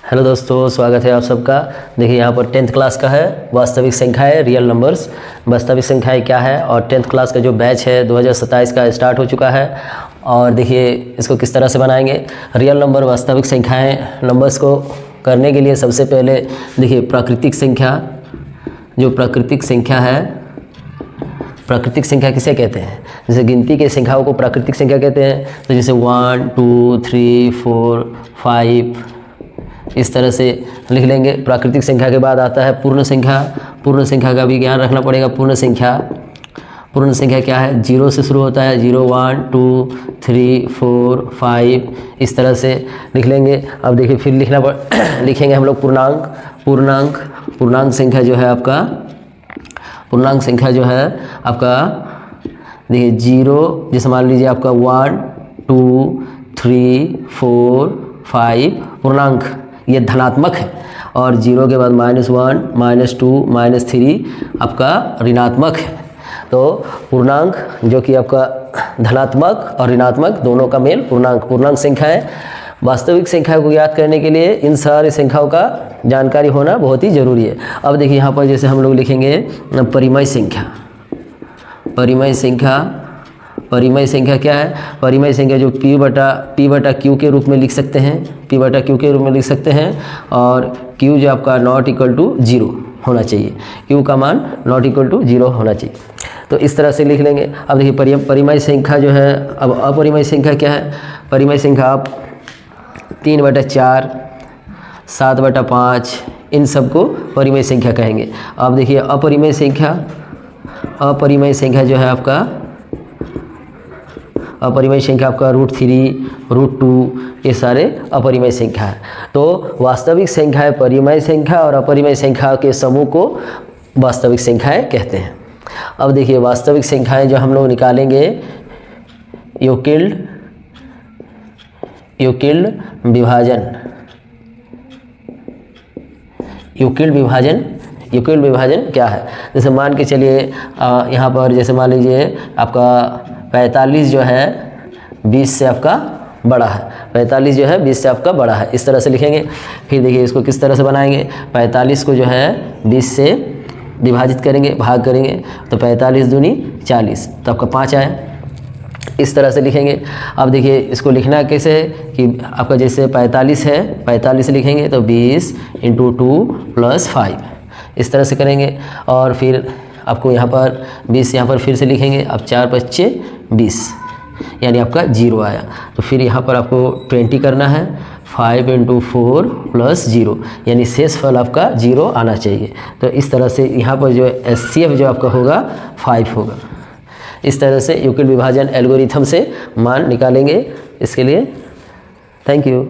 Hello दोस्तों, स्वागत है आप सबका। देखिए यहाँ पर 10th क्लास का है वास्तविक संख्याएं, रियल नंबर्स। वास्तविक संख्याएं क्या है और 10th क्लास का जो बैच है 2027 का स्टार्ट हो चुका है। और देखिए इसको किस तरह से बनाएंगे। रियल नंबर वास्तविक संख्याएं नंबर्स को करने के लिए सबसे पहले देखिए प्राकृतिक संख्या, जो प्राकृतिक संख्या है, प्राकृतिक संख्या किसे कहते हैं? जैसे गिनती के संख्याओं को प्राकृतिक संख्या कहते हैं। तो जैसे 1 2 3 4 5 इस तरह से लिख लेंगे। प्राकृतिक संख्या के बाद आता है पूर्ण संख्या। पूर्ण संख्या का भी ज्ञान रखना पड़ेगा। पूर्ण संख्या क्या है? 0 से शुरू होता है। 0 1 2 3 4 5 इस तरह से लिख लेंगे। अब देखिए फिर लिखेंगे हम लोग पूर्णांक संख्या जो है आपका, पूर्णांक संख्या जो है आपका देखिए 0, जैसे मान लीजिए आपका 1 2 3 4 5 पूर्णांक, ये धनात्मक है। और 0 के बाद -1 -2 -3 आपका ऋणात्मक है। तो पूर्णांक जो कि आपका धनात्मक और ऋणात्मक दोनों का मेल पूर्णांक संख्या है। वास्तविक संख्या को ज्ञात करने के लिए इन सारी संख्याओं का जानकारी होना बहुत ही ज़रूरी है। अब देखिए यहाँ पर जैसे हम लोग लिखेंगे परिमेय संख्या। परिमेय संख्या क्या है? परिमेय संख्या जो P बटा Q के रूप में लिख सकते हैं। P बटा Q के रूप में लिख सकते हैं। और Q जो आपका नॉट इक्वल टू 0 होना चाहिए। Q का मान नॉट इक्वल टू 0 होना चाहिए। तो इस तरह से लिख लेंगे। अब देखिए परिमेय संख्या जो है, अब अपरिमेय संख्या क्या है? परिमेय संख्या आप 3 बटा 4 7 बटा 5 इन सबको परिमेय संख्या कहेंगे। अब देखिए अपरिमेय संख्या जो है आपका, अपरिमेय संख्या आपका √3 √2 ये सारे अपरिमेय संख्या है। तो वास्तविक संख्याएं परिमेय संख्या और अपरिमेय संख्या के समूह को वास्तविक संख्याएं कहते हैं। अब देखिए वास्तविक संख्याएं जो हम लोग निकालेंगे, यूक्लिड विभाजन क्या है? जैसे मान के चलिए यहाँ पर जैसे मान लीजिए आपका 45 जो है 20 से आपका बड़ा है। 45 जो है 20 से आपका बड़ा है। इस तरह से लिखेंगे। फिर देखिए इसको किस तरह से बनाएंगे। 45 को जो है 20 से विभाजित करेंगे, भाग करेंगे। तो 45 दूनी 40 तो आपका 5 आया। इस तरह से लिखेंगे। अब देखिए इसको लिखना कैसे है कि आपका जैसे 45 है, 45 लिखेंगे तो 20 × 2 + 5 इस तरह से करेंगे। और फिर आपको यहाँ पर 20 यहाँ पर फिर से लिखेंगे। अब 4 × 5 = 20 यानी आपका 0 आया। तो फिर यहाँ पर आपको 20 करना है। 5 × 4 + 0 यानी शेष फल आपका 0 आना चाहिए। तो इस तरह से यहाँ पर जो HCF जो आपका होगा 5 होगा। इस तरह से यूक्लिड विभाजन एल्गोरिथम से मान निकालेंगे। इसके लिए थैंक यू।